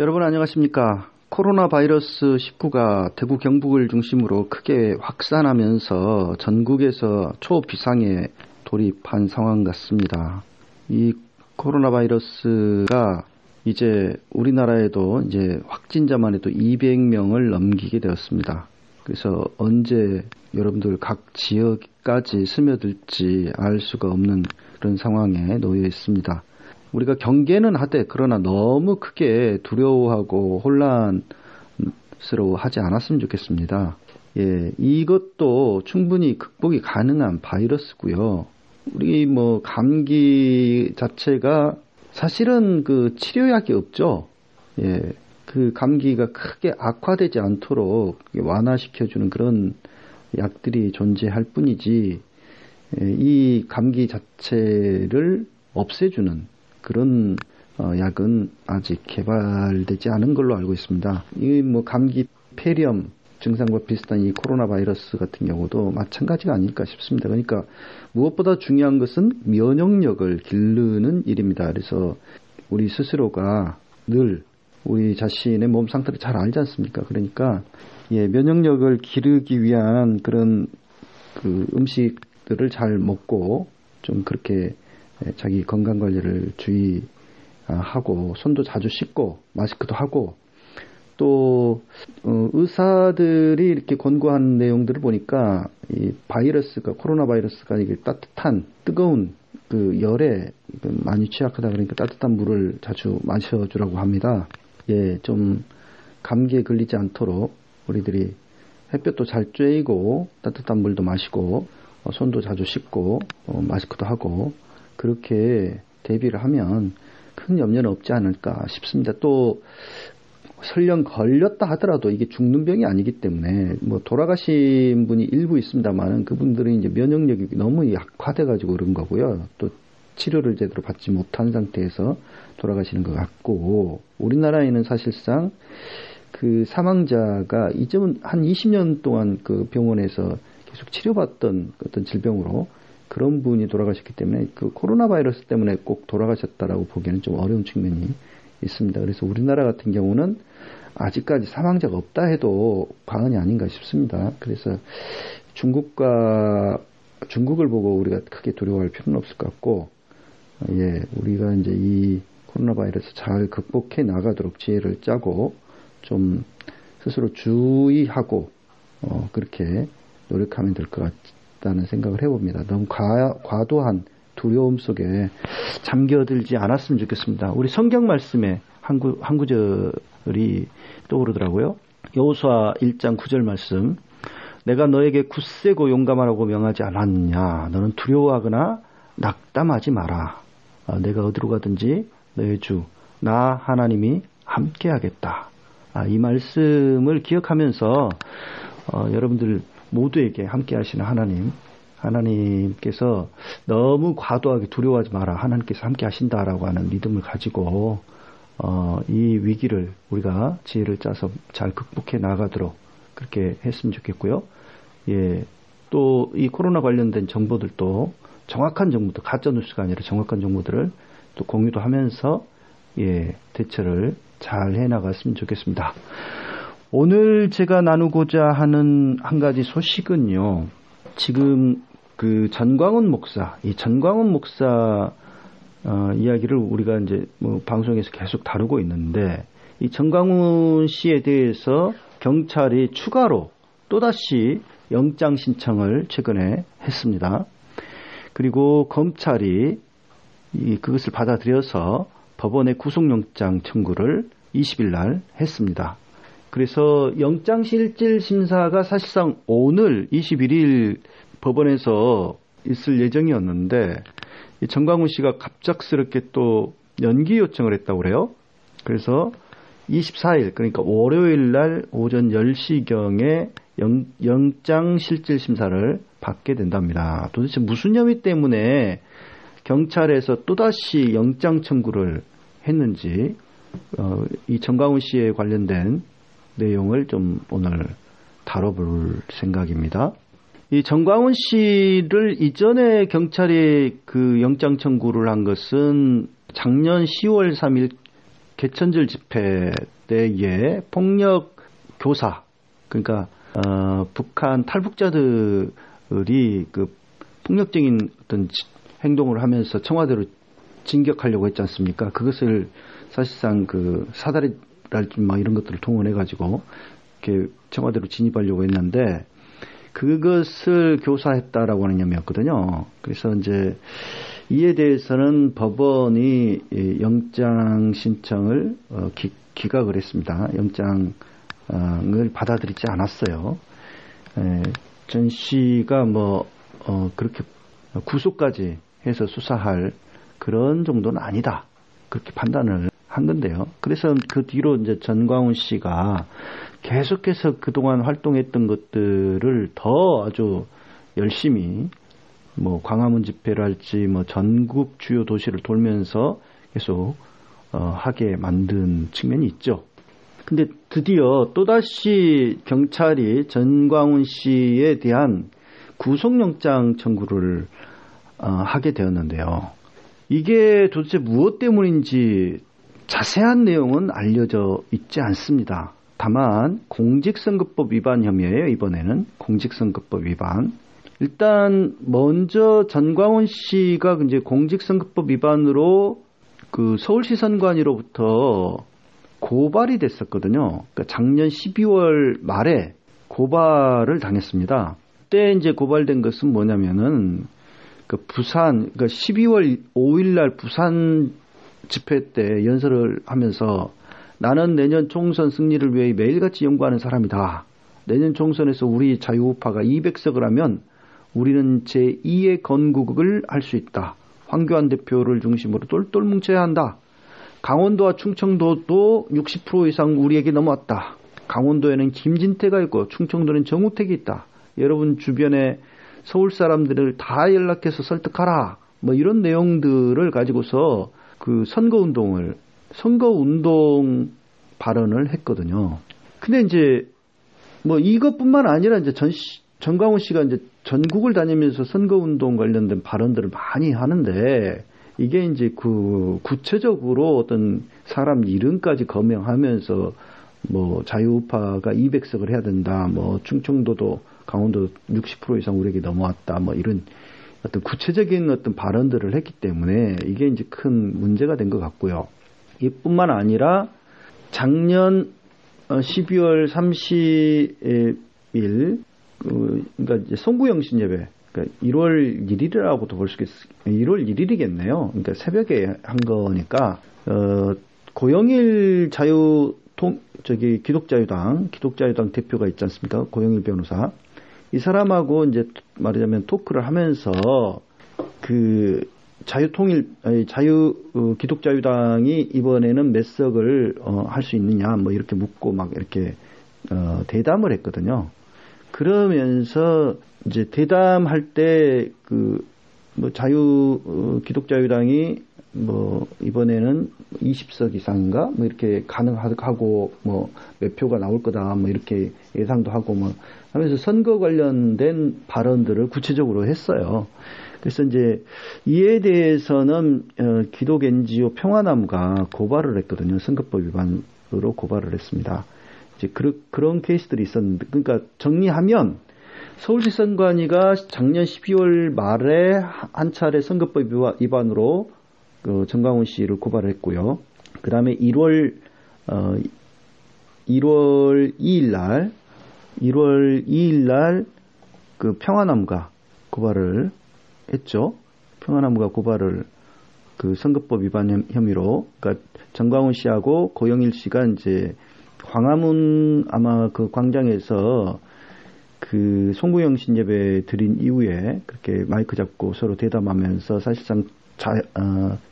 여러분 안녕하십니까? 코로나 바이러스 19가 대구 경북을 중심으로 크게 확산하면서 전국에서 초비상에 돌입한 상황 같습니다. 이 코로나 바이러스가 이제 우리나라에도 이제 확진자만 해도 200명을 넘기게 되었습니다. 그래서 언제 여러분들 각 지역까지 스며들지 알 수가 없는 그런 상황에 놓여 있습니다. 우리가 경계는 하되 그러나 너무 크게 두려워하고 혼란스러워하지 않았으면 좋겠습니다. 이것도 충분히 극복이 가능한 바이러스고요. 우리 감기 자체가 사실은 그 치료약이 없죠. 그 감기가 크게 악화되지 않도록 완화시켜주는 그런 약들이 존재할 뿐이지, 이 감기 자체를 없애주는 그런 약은 아직 개발되지 않은 걸로 알고 있습니다. 이 감기 폐렴 증상과 비슷한 이 코로나 바이러스 같은 경우도 마찬가지가 아닐까 싶습니다. 그러니까 무엇보다 중요한 것은 면역력을 기르는 일입니다. 그래서 우리 스스로가 늘 우리 자신의 몸 상태를 잘 알지 않습니까? 그러니까 면역력을 기르기 위한 그런 그 음식들을 잘 먹고 좀 그렇게 자기 건강 관리를 주의하고 손도 자주 씻고 마스크도 하고, 또 의사들이 이렇게 권고한 내용들을 보니까 이 바이러스가 코로나 바이러스가 이게 따뜻한 뜨거운 그 열에 많이 취약하다 그러니까 따뜻한 물을 자주 마셔주라고 합니다. 좀 감기에 걸리지 않도록 우리들이 햇볕도 잘 쬐고 따뜻한 물도 마시고 손도 자주 씻고 마스크도 하고 그렇게 대비를 하면 큰 염려는 없지 않을까 싶습니다. 또 설령 걸렸다 하더라도 이게 죽는 병이 아니기 때문에 돌아가신 분이 일부 있습니다만 그분들은 이제 면역력이 너무 약화돼 가지고 그런 거고요. 또 치료를 제대로 받지 못한 상태에서 돌아가시는 것 같고, 우리나라에는 사실상 그 사망자가 이제는 한 20년 동안 그 병원에서 계속 치료받던 어떤 질병으로 그런 분이 돌아가셨기 때문에 그 코로나 바이러스 때문에 꼭 돌아가셨다라고 보기에는 좀 어려운 측면이 있습니다. 그래서 우리나라 같은 경우는 아직까지 사망자가 없다 해도 과언이 아닌가 싶습니다. 그래서 중국을 보고 우리가 크게 두려워할 필요는 없을 것 같고, 우리가 이제 이 코로나 바이러스 잘 극복해 나가도록 지혜를 짜고 좀 스스로 주의하고 그렇게 노력하면 될 것 같다는 생각을 해봅니다. 너무 과도한 두려움 속에 잠겨들지 않았으면 좋겠습니다. 우리 성경 말씀에 한 구절이 떠오르더라고요. 여호수아 1장 9절 말씀. 내가 너에게 굳세고 용감하라고 명하지 않았느냐. 너는 두려워하거나 낙담하지 마라. 내가 어디로 가든지 너의 주 나 하나님이 함께하겠다. 이 말씀을 기억하면서 여러분들 모두에게 함께하시는 하나님께서 너무 과도하게 두려워하지 마라. 하나님께서 함께하신다라고 하는 믿음을 가지고 이 위기를 우리가 지혜를 짜서 잘 극복해 나가도록 그렇게 했으면 좋겠고요. 또 이 코로나 관련된 정보들도 정확한 정보들, 가짜 뉴스가 아니라 정확한 정보들을 또 공유도 하면서 대처를 잘 해나갔으면 좋겠습니다. 오늘 제가 나누고자 하는 한 가지 소식은요. 지금 그 전광훈 목사, 이 전광훈 목사 이야기를 우리가 이제 방송에서 계속 다루고 있는데, 이 전광훈 씨에 대해서 경찰이 추가로 또다시 영장 신청을 최근에 했습니다. 그리고 검찰이 그것을 받아들여서 법원에 구속영장 청구를 20일 날 했습니다. 그래서 영장실질 심사가 사실상 오늘 21일 법원에서 있을 예정이었는데, 이 전광훈 씨가 갑작스럽게 또 연기 요청을 했다고 그래요. 그래서 24일, 그러니까 월요일 날 오전 10시경에 영장실질심사를 받게 된답니다. 도대체 무슨 혐의 때문에 경찰에서 또다시 영장 청구를 했는지 이 전광훈 씨에 관련된 내용을 좀 오늘 다뤄볼 생각입니다. 이 전광훈 씨를 이전에 경찰이 그 영장 청구를 한 것은 작년 10월 3일 개천절 집회 때에 폭력 교사, 그러니까 북한 탈북자들이 그 폭력적인 어떤 행동을 하면서 청와대로 진격하려고 했지 않습니까? 그것을 사실상 그 사다리랄지 막 이런 것들을 동원해 가지고 이렇게 청와대로 진입하려고 했는데 그것을 교사했다라고 하는 혐의였거든요. 그래서 이제 이에 대해서는 법원이 영장 신청을 기각을 했습니다. 영장을 받아들이지 않았어요. 전 씨가 그렇게 구속까지 해서 수사할 그런 정도는 아니다. 그렇게 판단을 한 건데요. 그래서 그 뒤로 이제 전광훈 씨가 계속해서 그동안 활동했던 것들을 더 아주 열심히 광화문 집회를 할지 전국 주요 도시를 돌면서 계속 하게 만든 측면이 있죠. 근데 드디어 또다시 경찰이 전광훈 씨에 대한 구속영장 청구를 하게 되었는데요. 이게 도대체 무엇 때문인지 자세한 내용은 알려져 있지 않습니다. 다만 공직선거법 위반 혐의예요. 이번에는 공직선거법 위반. 일단 먼저 전광훈 씨가 이제 공직선거법 위반으로 그 서울시 선관위로부터 고발이 됐었거든요. 그러니까 작년 12월 말에 고발을 당했습니다. 그때 이제 고발된 것은 뭐냐면은 그러니까 12월 5일 날 부산 집회 때 연설을 하면서 나는 내년 총선 승리를 위해 매일같이 연구하는 사람이다. 내년 총선에서 우리 자유우파가 200석을 하면 우리는 제2의 건국을 할 수 있다. 황교안 대표를 중심으로 똘똘 뭉쳐야 한다. 강원도와 충청도도 60% 이상 우리에게 넘어왔다. 강원도에는 김진태가 있고 충청도는 정우택이 있다. 여러분 주변에 서울 사람들을 다 연락해서 설득하라. 이런 내용들을 가지고서 그 선거운동 발언을 했거든요. 근데 이제 이것뿐만 아니라 이제 전광훈 씨가 이제 전국을 다니면서 선거운동 관련된 발언들을 많이 하는데 이게 이제 그 구체적으로 어떤 사람 이름까지 거명하면서 자유우파가 200석을 해야 된다. 충청도도 강원도 60% 이상 우리에게 넘어왔다. 이런 어떤 구체적인 어떤 발언들을 했기 때문에 이게 이제 큰 문제가 된 것 같고요. 이뿐만 아니라 작년 12월 30일 그러니까 이제 송구영신 예배, 그러니까 1월 1일이라고도 볼 수 있겠어요. 1월 1일이겠네요. 그러니까 새벽에 한 거니까 고영일 기독자유당 대표가 있지 않습니까? 고영일 변호사. 이 사람하고 이제 말하자면 토크를 하면서 그 기독자유당이 이번에는 몇 석을 할 수 있느냐 이렇게 묻고 막 이렇게 대담을 했거든요. 그러면서 이제 대담할 때 기독자유당이 이번에는 20석 이상인가 이렇게 가능하고 몇 표가 나올 거다 이렇게 예상도 하고 하면서 선거 관련된 발언들을 구체적으로 했어요. 그래서 이제 이에 대해서는 기독 NGO 평화나무가 고발을 했거든요. 선거법 위반으로 고발을 했습니다. 이제 그런 케이스들이 있었는데, 그러니까 정리하면 서울시 선관위가 작년 12월 말에 한 차례 선거법 위반으로 전광훈 씨를 고발을 했고요. 그 다음에 1월 2일 날 그 평화나무가 고발을 했죠. 평화나무가 고발을 그 선거법 위반 혐의로, 그러니까 전광훈 씨하고 고영일 씨가 이제 광화문 아마 그 광장에서 그 송구영신 예배 드린 이후에 그렇게 마이크 잡고 서로 대담하면서 사실상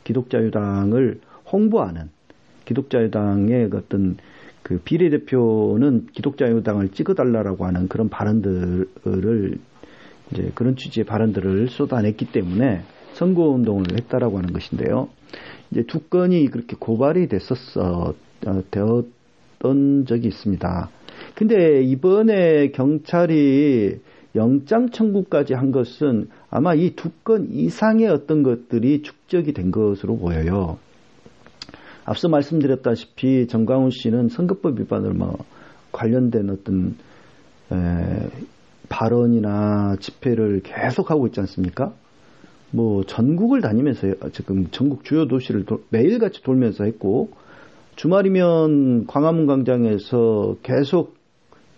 기독자유당을 홍보하는, 기독자유당의 어떤 그 비례대표는 기독자유당을 찍어달라고 하는 그런 발언들을 이제 그런 취지의 발언들을 쏟아냈기 때문에 선거운동을 했다라고 하는 것인데요. 이제 두 건이 그렇게 고발이 되었던 적이 있습니다. 근데 이번에 경찰이 영장 청구까지 한 것은 아마 이 두 건 이상의 어떤 것들이 축적이 된 것으로 보여요. 앞서 말씀드렸다시피 정광훈 씨는 선거법 위반을 관련된 어떤 발언이나 집회를 계속하고 있지 않습니까? 전국을 다니면서 지금 전국 주요 도시를 매일같이 돌면서 했고, 주말이면 광화문 광장에서 계속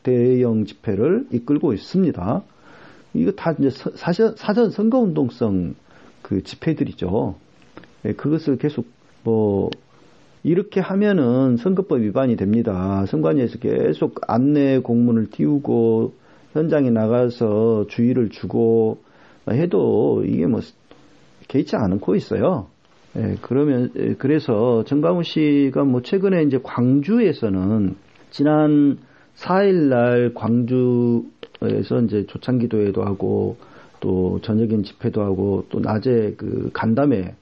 대형 집회를 이끌고 있습니다. 이거 다 이제 사전 선거운동성 그 집회들이죠. 그것을 계속 이렇게 하면은 선거법 위반이 됩니다. 선관위에서 계속 안내 공문을 띄우고 현장에 나가서 주의를 주고 해도 이게 개의치 않고 있어요. 그래서 정광훈 씨가 최근에 이제 광주에서는 지난 4일 날 광주에서 이제 조창기도회도 하고 또 저녁엔 집회도 하고 또 낮에 그 간담회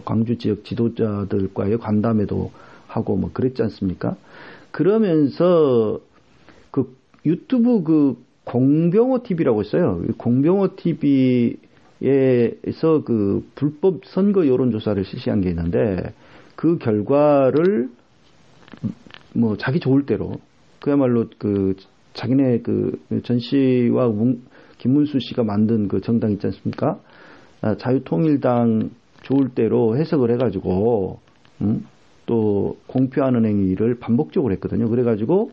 광주 지역 지도자들과의 간담회도 하고 그랬지 않습니까? 그러면서 그 유튜브 그 공병호 TV라고 있어요. 공병호 TV에서 그 불법 선거 여론조사를 실시한 게 있는데 그 결과를 자기 좋을 대로 그야말로 그 자기네 그 전 씨와 김문수 씨가 만든 그 정당 있지 않습니까? 자유통일당 좋을 대로 해석을 해가지고 또 공표하는 행위를 반복적으로 했거든요. 그래가지고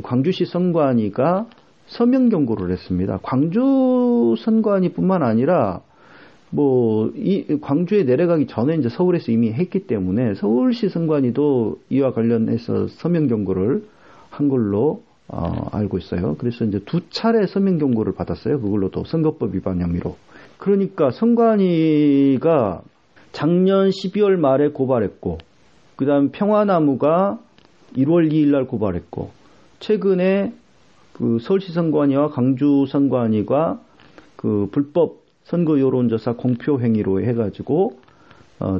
광주시 선관위가 서명 경고를 했습니다. 광주 선관위뿐만 아니라 이 광주에 내려가기 전에 이제 서울에서 이미 했기 때문에 서울시 선관위도 이와 관련해서 서명 경고를 한 걸로 알고 있어요. 그래서 이제 2차례 서명 경고를 받았어요. 그걸로도 선거법 위반 혐의로. 그러니까 선관위가 작년 12월 말에 고발했고, 그 다음 평화나무가 1월 2일 날 고발했고, 최근에 그 서울시 선관위와 광주 선관위가 그 불법 선거 여론조사 공표 행위로 해가지고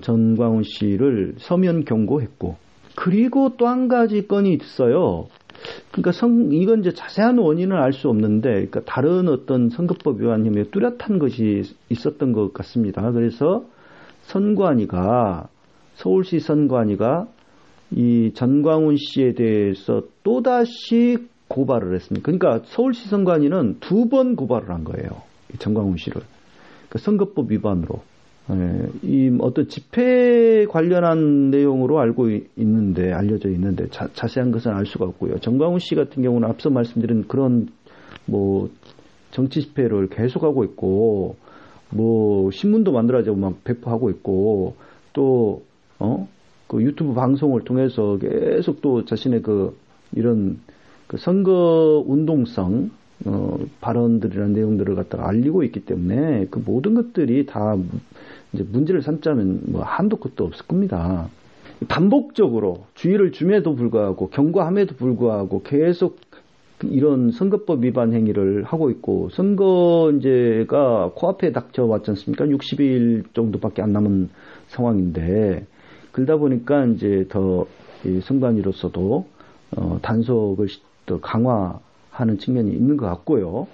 정광훈 씨를 서면 경고했고, 그리고 또 한 가지 건이 있어요. 그러니까 이건 이제 자세한 원인은 알 수 없는데, 그러니까 다른 어떤 선거법 위반 혐의에 뚜렷한 것이 있었던 것 같습니다. 그래서 서울시 선관위가 이 정광훈 씨에 대해서 또다시 고발을 했습니다. 그러니까 서울시 선관위는 2번 고발을 한 거예요. 이 정광훈 씨를. 그러니까 선거법 위반으로. 이 어떤 집회 관련한 내용으로 알려져 있는데 자세한 것은 알 수가 없고요. 정광훈 씨 같은 경우는 앞서 말씀드린 그런 정치 집회를 계속하고 있고, 신문도 만들어가지고 배포하고 있고, 또 그 유튜브 방송을 통해서 계속 또 자신의 이런 선거 운동성 발언들이라는 내용들을 갖다가 알리고 있기 때문에 그 모든 것들이 다 이제 문제를 삼자면 한도 끝도 없을 겁니다. 반복적으로 주의를 줌에도 불구하고 경고함에도 불구하고 계속 이런 선거법 위반 행위를 하고 있고, 선거제가 코앞에 닥쳐왔지 않습니까? 60일 정도밖에 안 남은 상황인데, 그러다 보니까 이제 더 선관위로서도 단속을 더 강화하는 측면이 있는 것 같고요.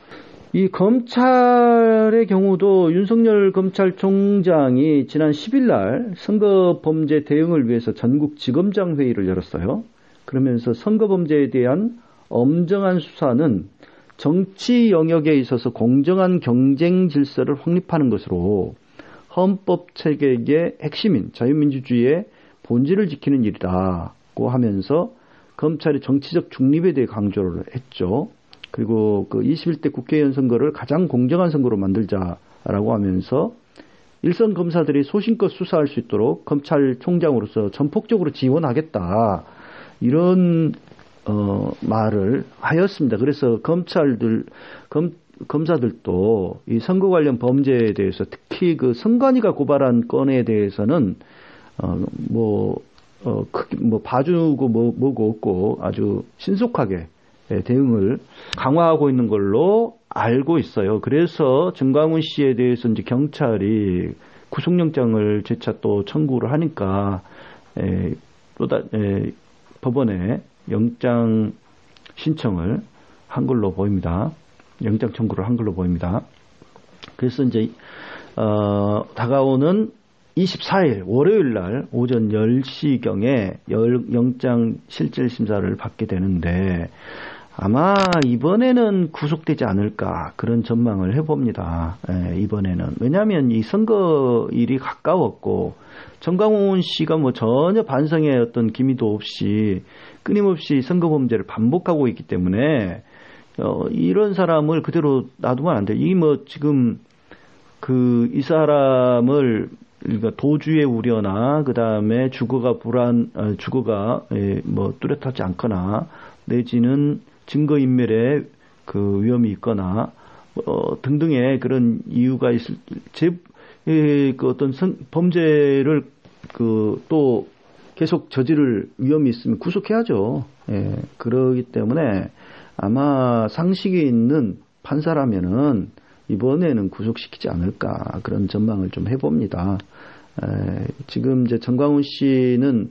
이 검찰의 경우도 윤석열 검찰총장이 지난 10일 날 선거범죄 대응을 위해서 전국지검장 회의를 열었어요. 그러면서 선거범죄에 대한 엄정한 수사는 정치 영역에 있어서 공정한 경쟁 질서를 확립하는 것으로 헌법 체계의 핵심인 자유민주주의의 본질을 지키는 일이라고 하면서 검찰의 정치적 중립에 대해 강조를 했죠. 그리고 그 21대 국회의원 선거를 가장 공정한 선거로 만들자라고 하면서 일선 검사들이 소신껏 수사할 수 있도록 검찰총장으로서 전폭적으로 지원하겠다, 이런 말을 하였습니다. 그래서 검사들도 이 선거 관련 범죄에 대해서, 특히 그 선관위가 고발한 건에 대해서는 크게 봐주고 뭐고 없고 아주 신속하게 대응을 강화하고 있는 걸로 알고 있어요. 그래서 정광훈 씨에 대해서 이제 경찰이 구속영장을 재차 또 청구를 하니까 법원에 영장 신청을 한 걸로 보입니다. 영장 청구를 한 걸로 보입니다. 그래서 이제 다가오는 24일 월요일 날 오전 10시경에 영장 실질 심사를 받게 되는데 아마 이번에는 구속되지 않을까 그런 전망을 해봅니다. 이번에는. 왜냐하면 이 선거일이 가까웠고 정광훈 씨가 뭐 전혀 반성의 어떤 기미도 없이 끊임없이 선거범죄를 반복하고 있기 때문에 이런 사람을 그대로 놔두면 안 돼. 이 뭐 지금 이 사람을 그러니까 도주의 우려나 그다음에 주거가 뭐 뚜렷하지 않거나 내지는 증거인멸의 그 위험이 있거나 등등의 그런 이유가 있을 그 어떤 범죄를 또 계속 저지를 위험이 있으면 구속해야죠. 그러기 때문에 아마 상식이 있는 판사라면은 이번에는 구속시키지 않을까 그런 전망을 좀 해봅니다. 지금 이제 정광훈 씨는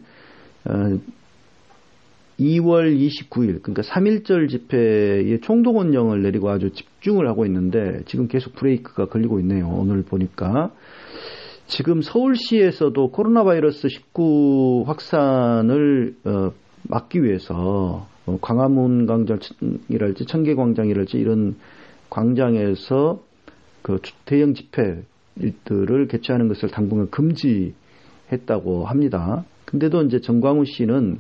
2월 29일 그러니까 3.1절 집회에 총동원령을 내리고 아주 집중을 하고 있는데 지금 계속 브레이크가 걸리고 있네요. 오늘 보니까 지금 서울시에서도 코로나 바이러스 19 확산을 막기 위해서 광화문 광장이랄지 청계광장이랄지 이런 광장에서 그 대형 집회들을 개최하는 것을 당분간 금지했다고 합니다. 근데도 이제 정광훈 씨는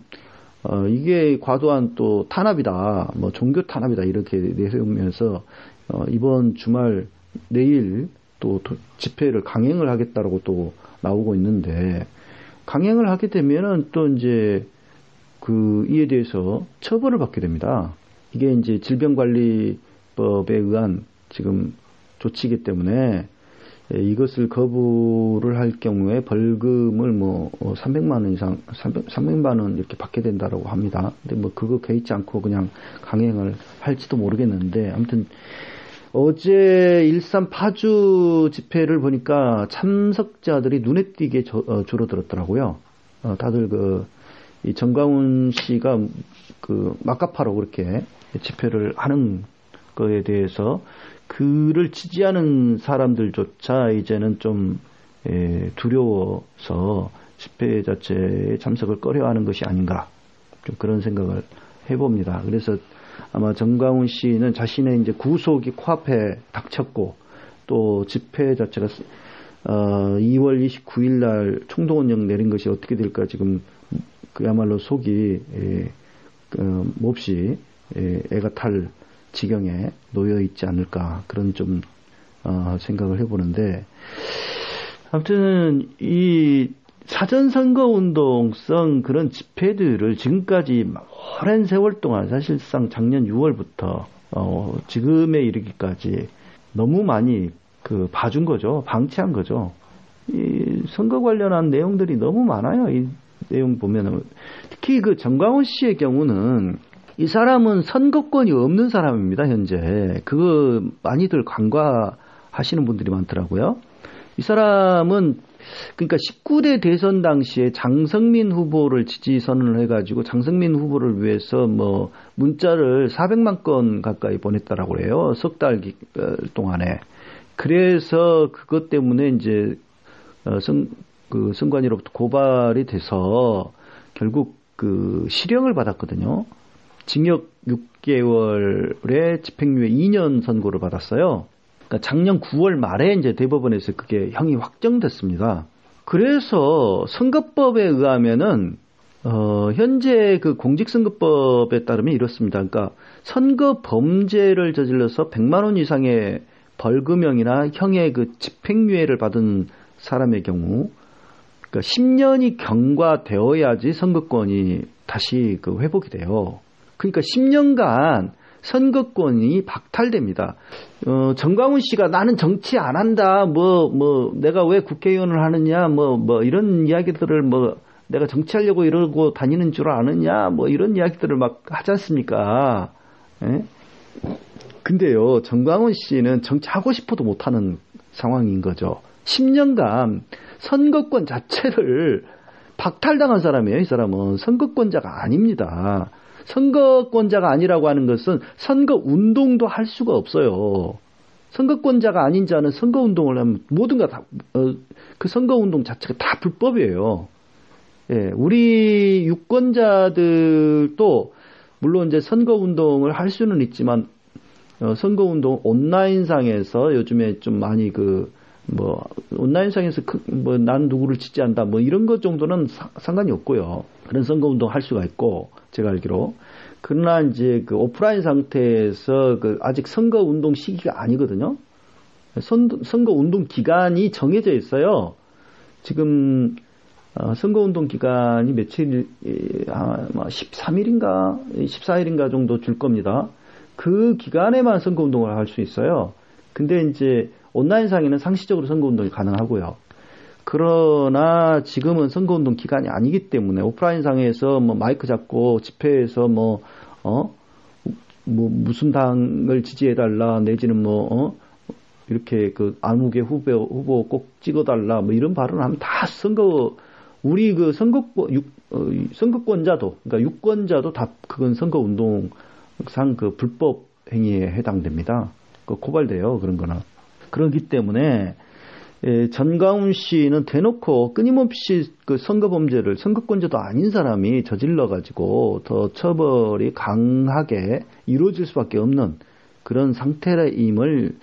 이게 과도한 또 탄압이다, 뭐 종교 탄압이다 이렇게 내세우면서 이번 주말 내일 또 집회를 강행을 하겠다라고 또 나오고 있는데 강행을 하게 되면은 또 이제 이에 대해서 처벌을 받게 됩니다. 이게 이제 질병관리법에 의한 지금 조치이기 때문에 이것을 거부를 할 경우에 벌금을 뭐 300만 원 이상, 300만 원 이렇게 받게 된다라고 합니다. 근데 뭐 그거 개의치 않고 그냥 강행을 할지도 모르겠는데 아무튼 어제 일산 파주 집회를 보니까 참석자들이 눈에 띄게 줄어들었더라고요. 다들 이 정광훈 씨가 막가파로 그렇게 집회를 하는 거에 대해서 그를 지지하는 사람들조차 이제는 좀 두려워서 집회 자체에 참석을 꺼려하는 것이 아닌가 좀 그런 생각을 해봅니다. 그래서 아마 정광훈 씨는 자신의 이제 구속이 코앞에 닥쳤고 또 집회 자체가 2월 29일 날 총동원령 내린 것이 어떻게 될까 지금 그야말로 속이 몹시 애가 탈 지경에 놓여 있지 않을까 그런 좀 생각을 해보는데 아무튼 이 사전선거운동성 그런 집회들을 지금까지 오랜 세월 동안 사실상 작년 6월부터 지금에 이르기까지 너무 많이 봐준 거죠. 방치한 거죠. 이 선거 관련한 내용들이 너무 많아요. 이 내용 보면은 특히 정광훈 씨의 경우는 이 사람은 선거권이 없는 사람입니다. 현재 그거 많이들 간과하시는 분들이 많더라고요. 이 사람은 그러니까 19대 대선 당시에 장성민 후보를 지지 선언을 해가지고 장성민 후보를 위해서 뭐 문자를 400만 건 가까이 보냈다라고 해요. 석 달 동안에. 그래서 그것 때문에 이제 선관위로부터 고발이 돼서 결국 실형을 받았거든요. 징역 6개월에 집행유예 2년 선고를 받았어요. 그러니까 작년 9월 말에 이제 대법원에서 그게 형이 확정됐습니다. 그래서 선거법에 의하면은 현재 공직선거법에 따르면 이렇습니다. 그러니까 선거 범죄를 저질러서 100만 원 이상의 벌금형이나 형의 집행유예를 받은 사람의 경우, 그러니까 10년이 경과되어야지 선거권이 다시 회복이 돼요. 그러니까 10년간 선거권이 박탈됩니다. 정광훈 씨가 나는 정치 안 한다, 내가 왜 국회의원을 하느냐, 이런 이야기들을 내가 정치하려고 이러고 다니는 줄 아느냐, 이런 이야기들을 막 하지 않습니까? 예? 근데요, 정광훈 씨는 정치하고 싶어도 못하는 상황인 거죠. 10년간 선거권 자체를 박탈당한 사람이에요. 이 사람은 선거권자가 아닙니다. 선거권자가 아니라고 하는 것은 선거 운동도 할 수가 없어요. 선거권자가 아닌 자는 선거운동을 하면 모든가 다, 그 선거운동 자체가 다 불법이에요. 예, 우리 유권자들도 물론 이제 선거운동을 할 수는 있지만, 선거운동 온라인상에서 요즘에 좀 많이 온라인상에서 난 누구를 지지한다, 이런 것 정도는 상관이 없고요. 그런 선거운동 할 수가 있고, 제가 알기로. 그러나 이제 오프라인 상태에서 아직 선거운동 시기가 아니거든요. 선거운동 기간이 정해져 있어요. 지금, 선거운동 기간이 며칠, 13일인가, 14일인가 정도 줄 겁니다. 그 기간에만 선거운동을 할 수 있어요. 근데 이제 온라인상에는 상시적으로 선거운동이 가능하고요. 그러나 지금은 선거운동 기간이 아니기 때문에 오프라인상에서 마이크 잡고 집회에서 무슨 당을 지지해달라 내지는 이렇게 안후계 후보 꼭 찍어달라 이런 발언을 하면 다 우리 선거권자도, 그러니까 유권자도 다 그건 선거운동상 불법 행위에 해당됩니다. 고발돼요, 그런 거는. 그렇기 때문에, 전광훈 씨는 대놓고 끊임없이 선거범죄를 선거권자도 아닌 사람이 저질러가지고 더 처벌이 강하게 이루어질 수밖에 없는 그런 상태임을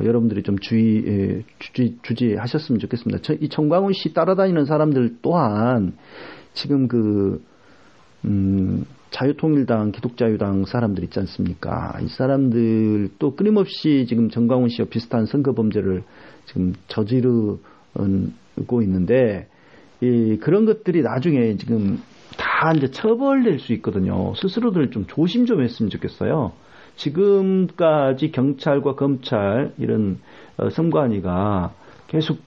여러분들이 좀 주지하셨으면 좋겠습니다. 이 전광훈 씨 따라다니는 사람들 또한 지금 자유통일당, 기독자유당 사람들 있지 않습니까? 이 사람들도 끊임없이 지금 전광훈 씨와 비슷한 선거범죄를 지금 저지르고 있는데, 그런 것들이 나중에 지금 다 이제 처벌될 수 있거든요. 스스로들 좀 조심 좀 했으면 좋겠어요. 지금까지 경찰과 검찰, 이런, 선관위가 계속,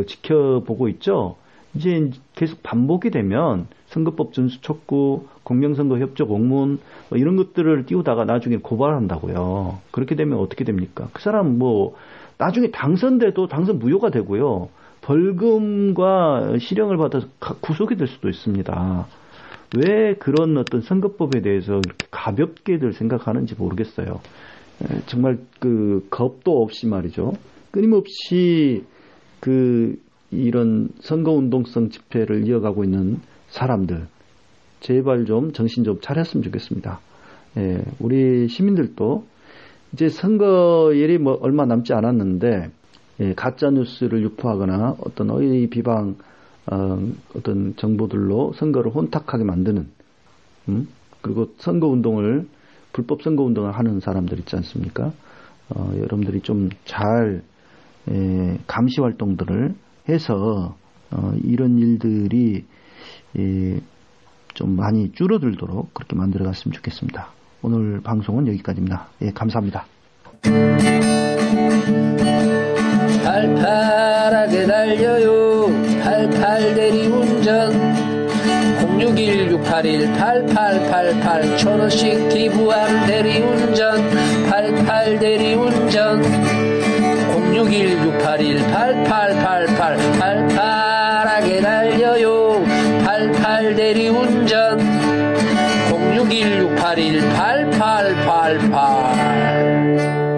지켜보고 있죠. 이제 계속 반복이 되면 선거법 준수 촉구, 공명선거 협조 공문 이런 것들을 띄우다가 나중에 고발한다고요. 그렇게 되면 어떻게 됩니까? 그 사람 나중에 당선돼도 당선 무효가 되고요. 벌금과 실형을 받아서 구속이 될 수도 있습니다. 왜 그런 어떤 선거법에 대해서 이렇게 가볍게들 생각하는지 모르겠어요. 정말 겁도 없이 말이죠. 끊임없이 이런 선거운동성 집회를 이어가고 있는 사람들, 제발 좀 정신 좀 차렸으면 좋겠습니다. 우리 시민들도 이제 선거일이 얼마 남지 않았는데, 가짜 뉴스를 유포하거나 어떤 어의 비방, 어떤 정보들로 선거를 혼탁하게 만드는, 그리고 불법 선거운동을 하는 사람들 있지 않습니까? 여러분들이 좀 잘, 감시 활동들을 해서 이런 일들이 좀 많이 줄어들도록 그렇게 만들어갔으면 좋겠습니다. 오늘 방송은 여기까지입니다. 감사합니다. 팔팔하게 달려요. 88 대리운전 061-681-8888 1,000원씩 기부하는 대리운전 88 대리운전 061-681-8888 팔팔하게 달려요. 88 대리운전 061-681-8888